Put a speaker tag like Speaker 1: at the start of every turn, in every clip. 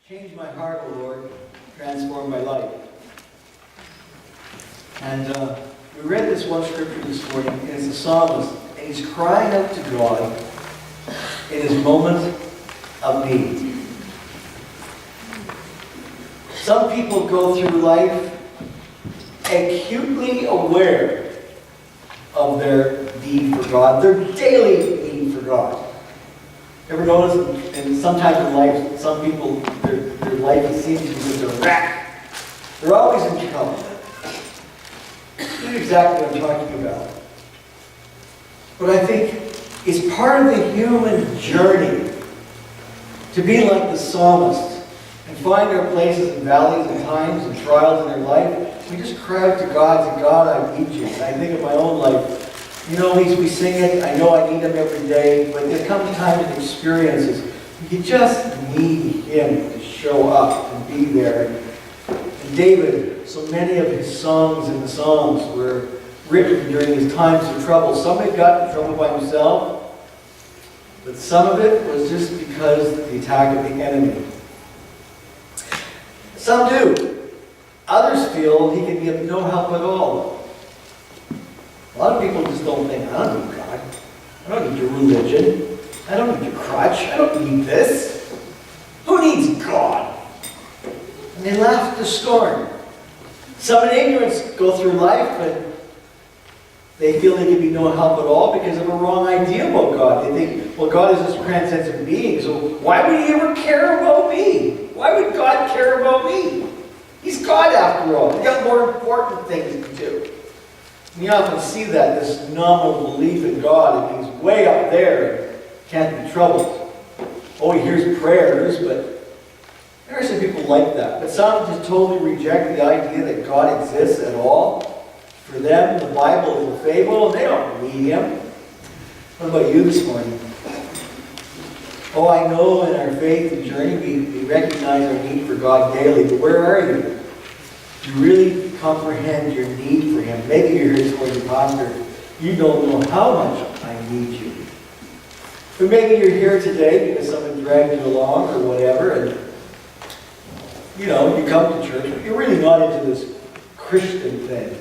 Speaker 1: Change my heart, O Lord. Transform my life. And we read this one scripture this morning, and it's the psalmist, and he's crying out to God in his moment of need. Some people go through life acutely aware of their need for God, their daily need for God. Ever notice, and sometimes in life, some people, their life seems to be just a wreck. They're always in trouble. This is exactly what I'm talking about. But I think it's part of the human journey to be like the psalmist and find our places in valleys and times and trials in our life. We just cry out to God, and say, God, I need you. And I think of my own life. You know, we sing it, I know I need Him every day, but there comes times and experiences you just need Him to show up and be there. And David, so many of his songs in the Psalms were written during his times of trouble. Some had got in trouble by himself, but some of it was just because of the attack of the enemy. Some do. Others feel he can be of no help at all. A lot of people just don't think, I don't need God. I don't need your religion. I don't need your crutch. I don't need this. Who needs God? And they laugh at the scorn. Some in ignorance go through life, but they feel they can be no help at all because of a wrong idea about God. They think, well, God is this transcendent being, so why would He ever care about me? Why would God care about me? He's God after all. He's got more important things to do. And you often see that, this nominal belief in God, and He's way up there and can't be troubled. Oh, He hears prayers, but there are some people like that. But some just totally reject the idea that God exists at all. For them, the Bible is a fable, and they don't need Him. What about you this morning? Oh, I know in our faith journey we recognize our need for God daily, but where are you? Do you really comprehend your need for Him? Maybe you're here this morning, Pastor. You don't know how much I need you. But maybe you're here today because someone dragged you along or whatever, and you come to church, but you're really not into this Christian thing,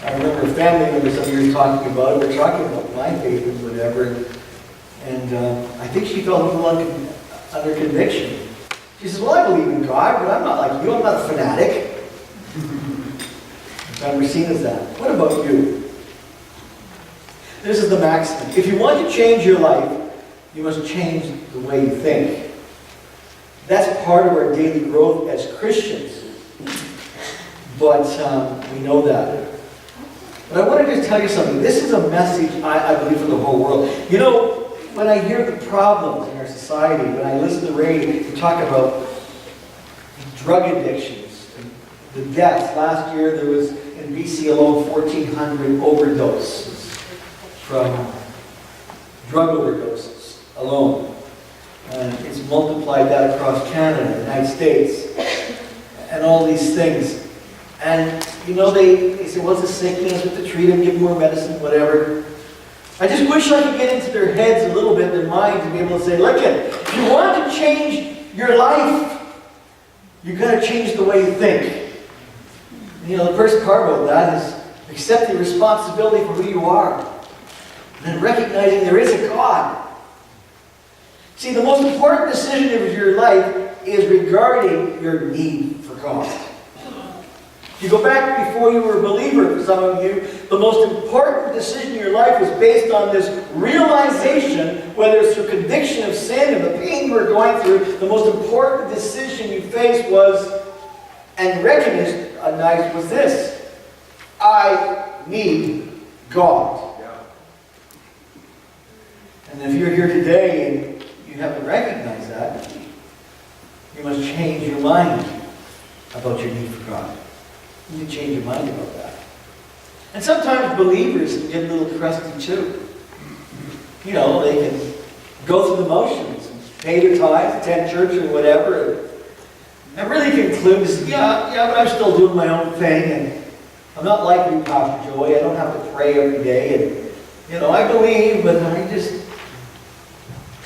Speaker 1: I remember a family member some years talking about it. We're talking about my faith and whatever, and I think she felt a little under conviction. She says, well, I believe in God, but I'm not like you. I'm not a fanatic. And we're seen as that. What about you? This is the maximum. If you want to change your life, you must change the way you think. That's part of our daily growth as Christians. But we know that. But I want to just tell you something. This is a message, I believe, for the whole world. When I hear the problems in our society, when I listen to radio, we talk about drug addictions, the deaths. Last year there was, in BC alone, 1,400 overdoses from drug overdoses alone. And it's multiplied that across Canada, the United States, and all these things. And, they say, well, it's a sickness, we have to treat them, give them more medicine, whatever. I just wish I could get into their heads a little bit, their minds, and be able to say, look, if you want to change your life, you've got to change the way you think. The first part about that is accept the responsibility for who you are. And then recognizing there is a God. See, the most important decision of your life is regarding your need for God. If you go back before you were a believer, for some of you, the most important decision in your life was based on this realization, whether it's through conviction of sin and the pain you were going through, the most important decision you faced was, and recognized, was this: I need God. Yeah. And if you're here today and you haven't recognized that, you must change your mind about your need for God. You need to change your mind about that. And sometimes believers can get a little crusty too. They can go through the motions and pay their tithes, attend church or whatever, and really conclude, but I'm still doing my own thing, and I'm not like you, Pastor Joey. I don't have to pray every day, and I believe, but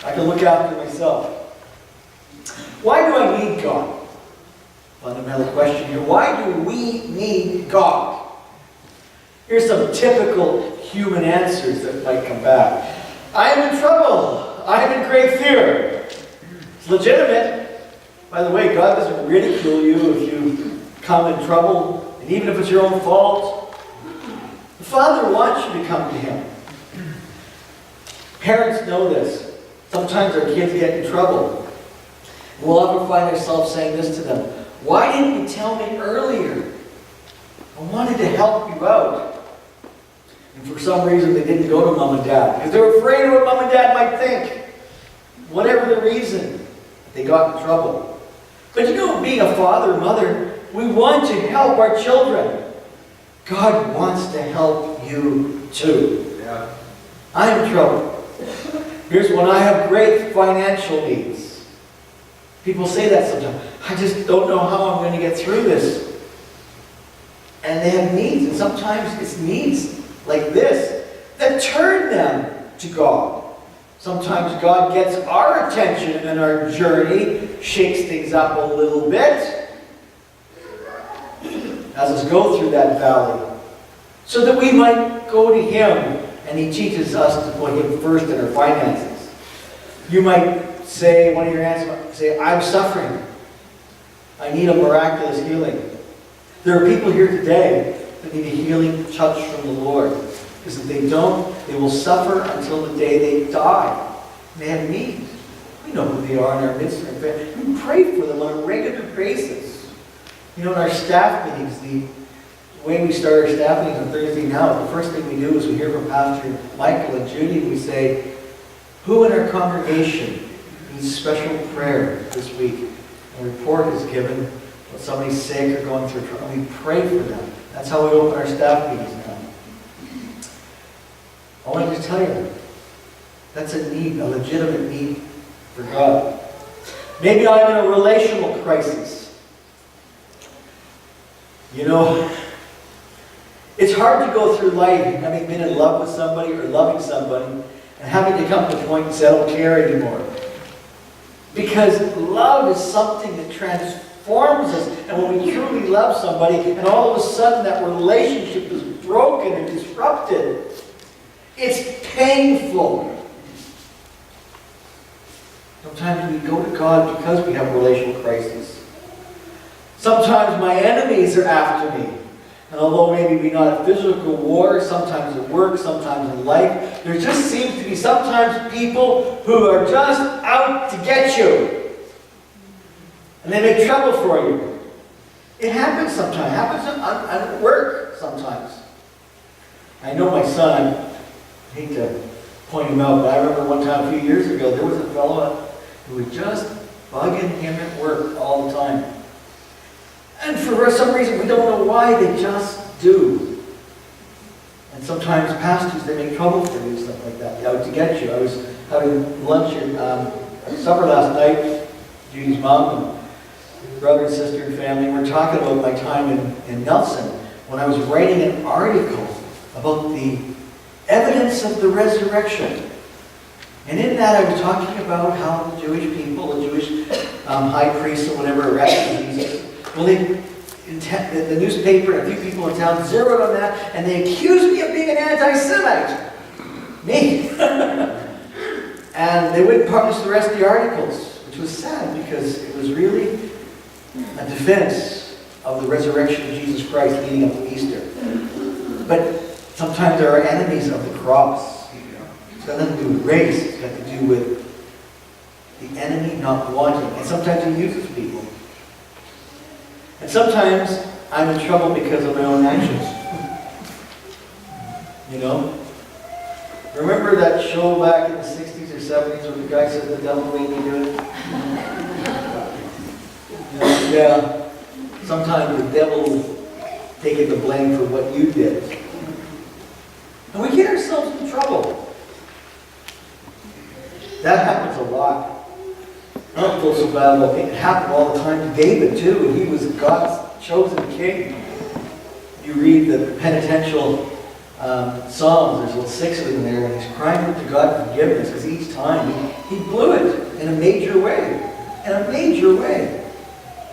Speaker 1: I can look after myself. Why do I need God? Fundamental question here. Why do we need God? Here's some typical human answers that might come back. I am in trouble. I am in great fear. It's legitimate. By the way, God doesn't ridicule you if you come in trouble, and even if it's your own fault. The Father wants you to come to Him. Parents know this. Sometimes our kids get in trouble. We'll often find ourselves saying this to them. Why didn't you tell me earlier? I wanted to help you out. And for some reason they didn't go to mom and dad because they were afraid of what mom and dad might think. Whatever the reason, they got in trouble. But you know, being a father or mother, we want to help our children. God wants to help you too.
Speaker 2: Yeah.
Speaker 1: I'm in trouble. Here's one. I have great financial needs. People say that sometimes. I just don't know how I'm going to get through this. And they have needs. And sometimes it's needs like this that turn them to God. Sometimes God gets our attention in our journey, shakes things up a little bit, has us go through that valley, so that we might go to Him, and He teaches us to put Him first in our finances. You might say, one of your answers might say, I'm suffering. I need a miraculous healing. There are people here today that need a healing touch from the Lord. Because if they don't, they will suffer until the day they die. They have needs. We know who they are in our midst. We pray for them on a regular basis. You know, in our staff meetings, the way we start our staff meetings on Thursday now, the first thing we do is we hear from Pastor Michael and Judy, and we say, who in our congregation needs special prayer this week? A report is given, when somebody's sick or going through trouble, and we pray for them. That's how we open our staff meetings now. I want to tell you, that's a need, a legitimate need for God. Maybe I'm in a relational crisis. You know, it's hard to go through life having been in love with somebody or loving somebody and having to come to the point and say, I don't care anymore. Because love is something that transforms us. And when we truly love somebody and all of a sudden that relationship is broken and disrupted, it's painful. Sometimes we go to God because we have a relational crisis. Sometimes my enemies are after me. And although maybe we're not a physical war, sometimes at work, sometimes in life, there just seems to be sometimes people who are just out to get you. And they make trouble for you. It happens sometimes. It happens at work sometimes. I know my son, I hate to point him out, but I remember one time a few years ago, there was a fellow who was just bugging him at work all the time. And for some reason, we don't know why, they just do. And sometimes pastors, they make trouble for you, stuff like that, out to get you. I was having lunch at supper last night, Judy's mom and brother and sister and family. We're talking about my time in Nelson, when I was writing an article about the evidence of the resurrection. And in that I was talking about how the Jewish people, the Jewish high priests or whatever, arrested Jesus. Well, the newspaper and a few people in town zeroed on that, and they accused me of being an anti-Semite. Me. And they wouldn't publish the rest of the articles, which was sad because it was really a defense of the resurrection of Jesus Christ leading up to Easter. But sometimes there are enemies of the cross. It's got nothing to do with race. It's got to do with the enemy not wanting. And sometimes he uses people. And sometimes I'm in trouble because of my own actions. You know? Remember that show back in the 60s or 70s where the guy said the devil made me do it? You know, yeah. Sometimes the devil's taking the blame for what you did. And we get ourselves in trouble. That happens a lot. I don't feel so bad about it. It happened all the time to David too. He was God's chosen king. You read the penitential Psalms, there's 6 of them there, and he's crying out to God for forgiveness because each time he blew it in a major way. in a major way.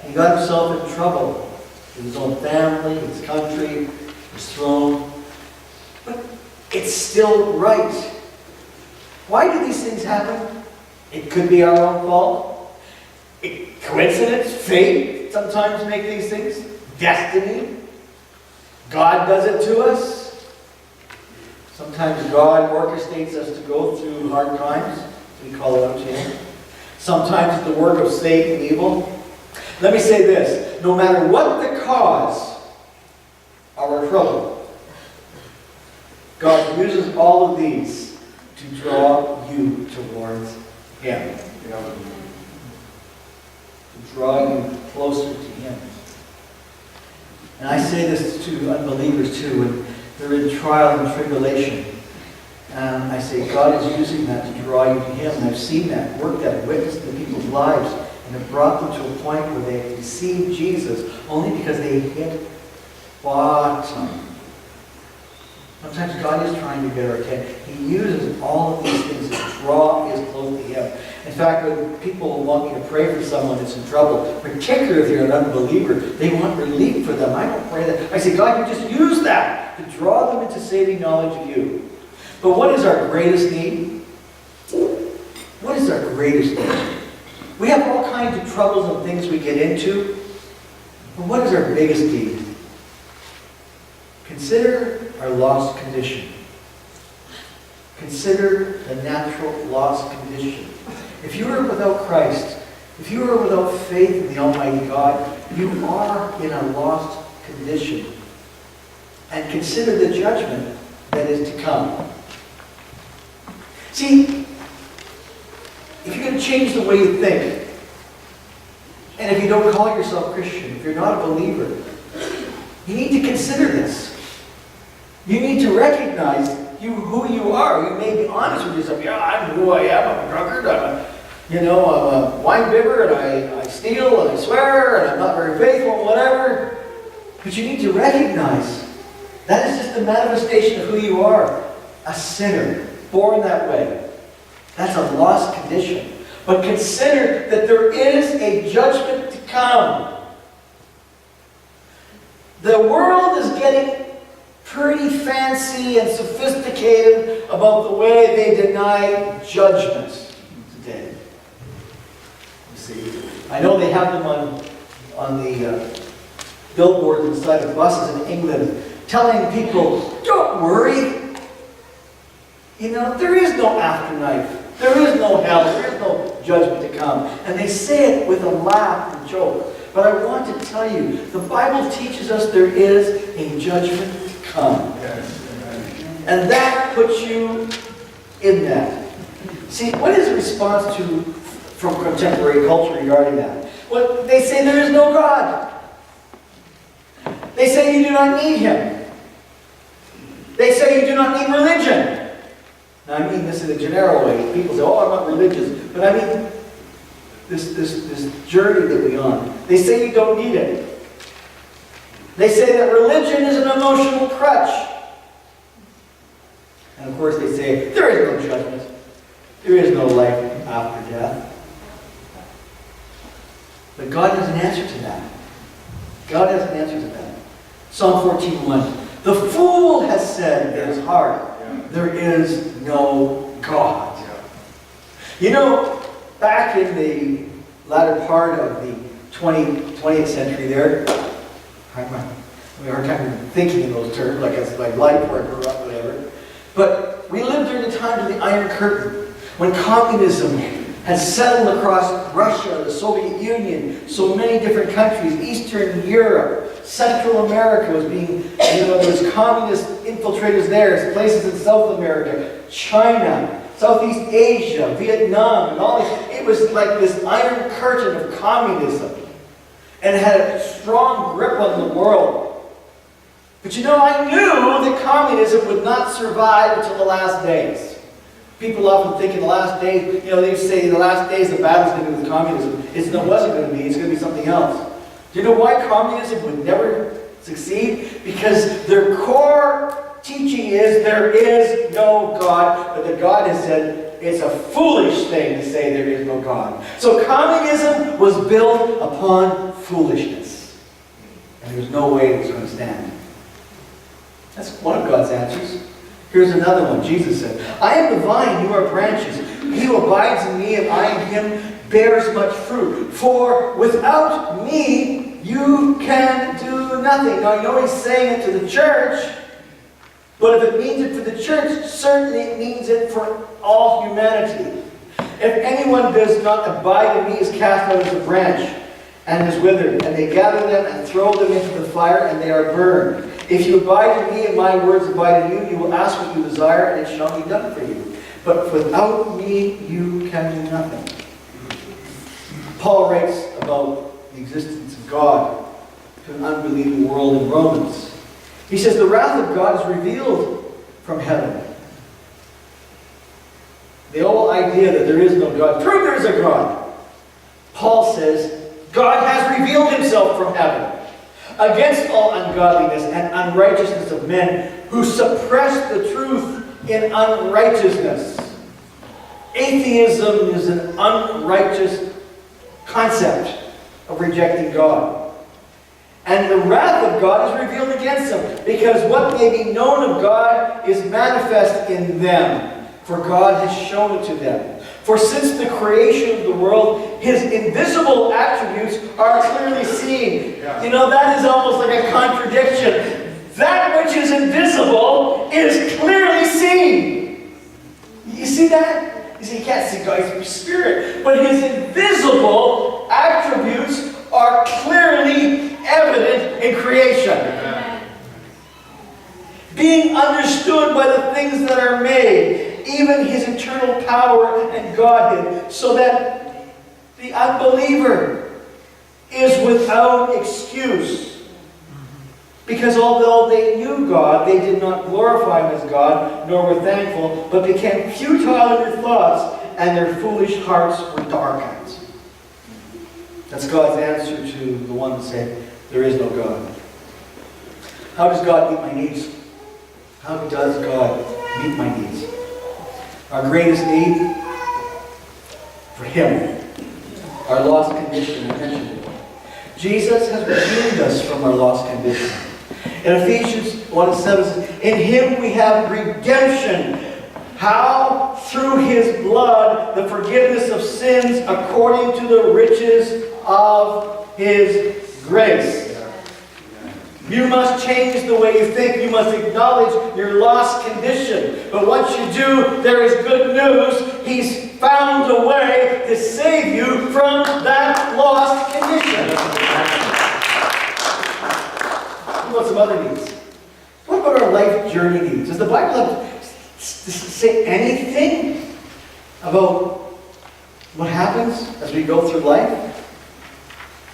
Speaker 1: He got himself in trouble with his own family, his country, his throne. But it's still right. Why do these things happen? It could be our own fault. Coincidence, fate, sometimes make these things. Destiny. God does it to us. Sometimes God orchestrates us to go through hard times. We call it out to Him. Sometimes it's the work of Satan and evil. Let me say this. No matter what the cause of our trouble, God uses all of these to draw you towards Him. To draw you closer to Him. And I say this to unbelievers too, when they're in trial and tribulation. And I say, God is using that to draw you to Him. And I've seen that, worked that, witnessed in people's lives. And it brought them to a point where they received Jesus only because they hit bottom. Sometimes God is trying to get our attention. He uses all of these things to draw us close to Him. In fact, when people want me to pray for someone that's in trouble, particularly if you're an unbeliever, they want relief for them. I don't pray that. I say, God, you just use that to draw them into saving knowledge of you. But what is our greatest need? What is our greatest need? We have all kinds of troubles and things we get into. But what is our biggest need? Consider our lost condition. Consider the natural lost condition. If you are without Christ, if you are without faith in the Almighty God, you are in a lost condition. And consider the judgment that is to come. See, if you're going to change the way you think, and if you don't call yourself Christian, if you're not a believer, you need to consider this. You need to recognize who you are. You may be honest with yourself. Yeah, I'm who I am. I'm a drunkard. I'm a wine bibber, and I steal, and I swear, and I'm not very faithful, whatever. But you need to recognize that is just a manifestation of who you are. A sinner, born that way. That's a lost condition. But consider that there is a judgment to come. The world is getting pretty fancy and sophisticated about the way they deny judgment today. You see, I know they have them on the billboards inside of buses in England, telling people, don't worry. There is no afterlife. There is no hell. There is no judgment to come. And they say it with a laugh and joke. But I want to tell you, the Bible teaches us there is a judgment to come. And that puts you in that. See, what is the response from contemporary culture regarding that? Well, they say there is no God. They say you do not need Him. They say you do not need religion. Now, I mean this in a general way. People say, oh, I'm not religious. But I mean this journey that we're on. They say you don't need it. They say that religion is an emotional crutch. And of course they say, there is no judgment. There is no life after death. But God has an answer to that. God has an answer to that. Psalm 14:1. The fool has said in his heart, there is no God. Back in the latter part of the 20th century there, we have a hard time thinking in those terms, like it's like life where I grew up, whatever. But we lived during the time of the Iron Curtain, when communism had settled across Russia, the Soviet Union, so many different countries, Eastern Europe, Central America was being, there was communist infiltrators there, places in South America, China, Southeast Asia, Vietnam, and all these. It was like this iron curtain of communism. And it had a strong grip on the world. But I knew that communism would not survive until the last days. People often think in the last days, they say in the last days the battle's going to be with communism. It wasn't going to be, it's going to be something else. Do you know why communism would never succeed? Because their core teaching is there is no God, but that God has said it's a foolish thing to say there is no God. So communism was built upon foolishness. And there's no way it was going to stand. That's one of God's answers. Here's another one. Jesus said, I am the vine, you are branches. He who abides in me and I in him bears much fruit. For without me, you can do nothing. Now, I know he's saying it to the church, but if it means it for the church, certainly it means it for all humanity. If anyone does not abide in me, is cast out as a branch and is withered, and they gather them and throw them into the fire, and they are burned. If you abide in me and my words abide in you, you will ask what you desire, and it shall be done for you. But without me, you can do nothing. Paul writes about the existence of God to an unbelieving world in Romans. He says, the wrath of God is revealed from heaven. The whole idea that there is no God, prove there is a God. Paul says, God has revealed himself from heaven against all ungodliness and unrighteousness of men who suppress the truth in unrighteousness. Atheism is an unrighteous concept of rejecting God. And the wrath of God is revealed against them, because what may be known of God is manifest in them, for God has shown it to them. For since the creation of the world, his invisible attributes are clearly seen. You know, that is almost like a contradiction. That which is invisible is clearly seen. You see that? You see, you can't see God through spirit, but his invisible attributes are clearly evident in creation. Amen. Being understood by the things that are made, even his eternal power and Godhead, so that the unbeliever is without excuse. Because although they knew God, they did not glorify him as God, nor were thankful, but became futile in their thoughts, and their foolish hearts were darkened. That's God's answer to the one that said, there is no God. How does God meet my needs? How does God meet my needs? Our greatest need for him, our lost condition, I mentioned it. Jesus has redeemed us from our lost condition. In Ephesians 1:7 says, in him we have redemption. How? Through his blood, the forgiveness of sins according to the riches of his grace. You must change the way you think. You must acknowledge your lost condition. But once you do, there is good news. He's found a way to save you from that lost condition. What about some other needs? What about our life journey needs? Does the Bible say anything about what happens as we go through life?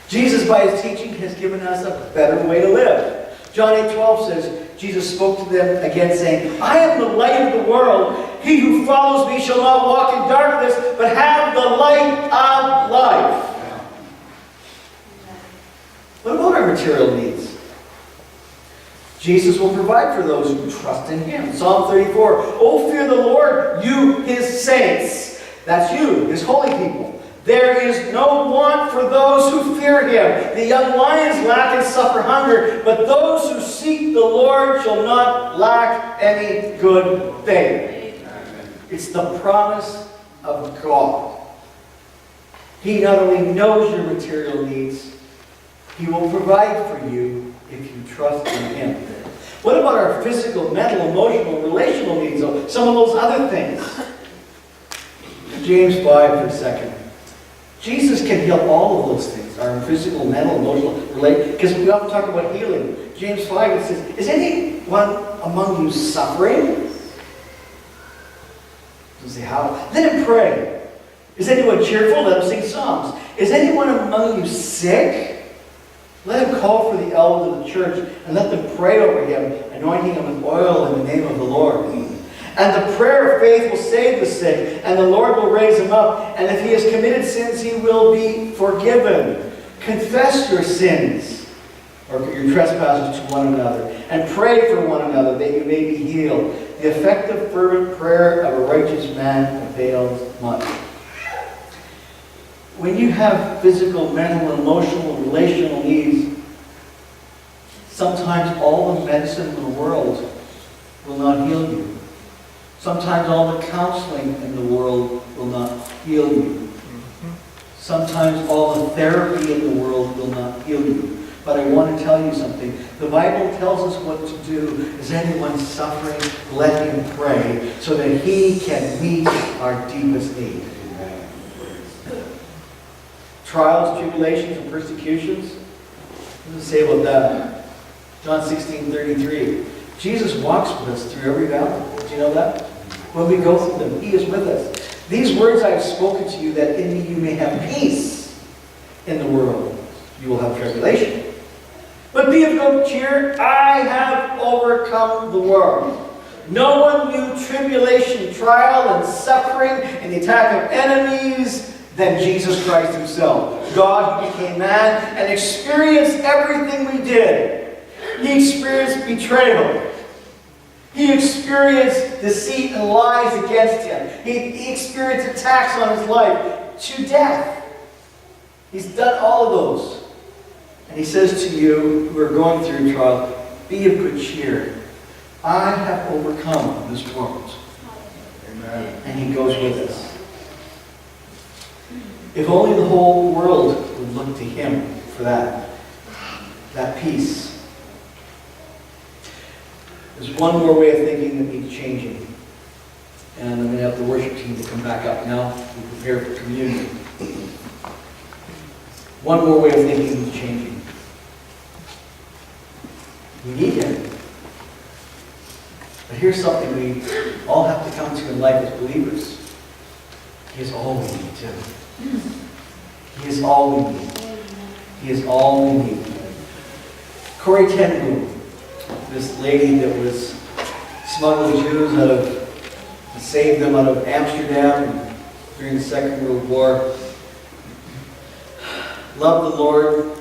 Speaker 1: Jesus, by his teaching, has given us a better way to live. John 8:12 says, Jesus spoke to them again, saying, I am the light of the world. He who follows me shall not walk in darkness, but have the light of life. What about our material needs? Jesus will provide for those who trust in him. Psalm 34, oh, fear the Lord, you his saints. That's you, his holy people. There is no want for those who fear him. The young lions lack and suffer hunger, but those who seek the Lord shall not lack any good thing. It's the promise of God. He not only knows your material needs, he will provide for you if you trust in him. What about our physical, mental, emotional, relational needs? Some of those other things. James 5 for a second. Jesus can heal all of those things, our physical, mental, emotional, related, because we often talk about healing. James 5, it says, is anyone among you suffering? Doesn't say how. Let him pray. Is anyone cheerful? Let him sing psalms. Is anyone among you sick? Let him call for the elders of the church and let them pray over him, anointing him with oil in the name of the Lord. And the prayer of faith will save the sick, and the Lord will raise him up. And if he has committed sins, he will be forgiven. Confess your sins, or your trespasses to one another, and pray for one another that you may be healed. the effective fervent prayer of a righteous man avails much. When you have physical, mental, emotional, and relational needs, sometimes all the medicine in the world will not heal you. Sometimes all the counseling in the world will not heal you. Sometimes all the therapy in the world will not heal you. But I want to tell you something. The Bible tells us what to do. Is anyone suffering? Let him pray so that he can meet our deepest need. Trials, tribulations, and persecutions. What does it say about that? John 16:33. Jesus walks with us through every valley. Do you know that? When we go through them, he is with us. These words I have spoken to you, that in me you may have peace in the world. You will have tribulation. But be of good cheer. I have overcome the world. No one knew tribulation, trial, and suffering, and the attack of enemies than Jesus Christ himself. God who became man and experienced everything we did. He experienced betrayal. He experienced deceit and lies against him. He experienced attacks on his life to death. He's done all of those. And he says to you who are going through a trial, be of good cheer. I have overcome this world. Amen. And he goes with us. If only the whole world would look to him for that peace. There's one more way of thinking that needs changing. And I'm going to have the worship team to come back up now and prepare for communion. One more way of thinking needs changing. We need him. But here's something we all have to come to in life as believers. He is all we need too. He is all we need. He is all we need. Corrie ten Boom, this lady that was smuggling Jews and saved them out of Amsterdam during the Second World War, loved the Lord,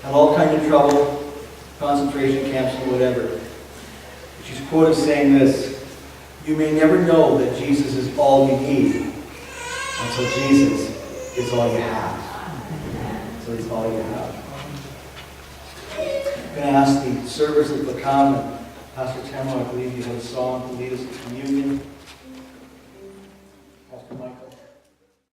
Speaker 1: had all kinds of trouble, concentration camps and whatever. She's quoted saying this: you may never know that Jesus is all you need until Jesus is all you have. So he's all you have. I'm going to ask the servers that will come, and Pastor Tamara, I believe you have a song to lead us to communion.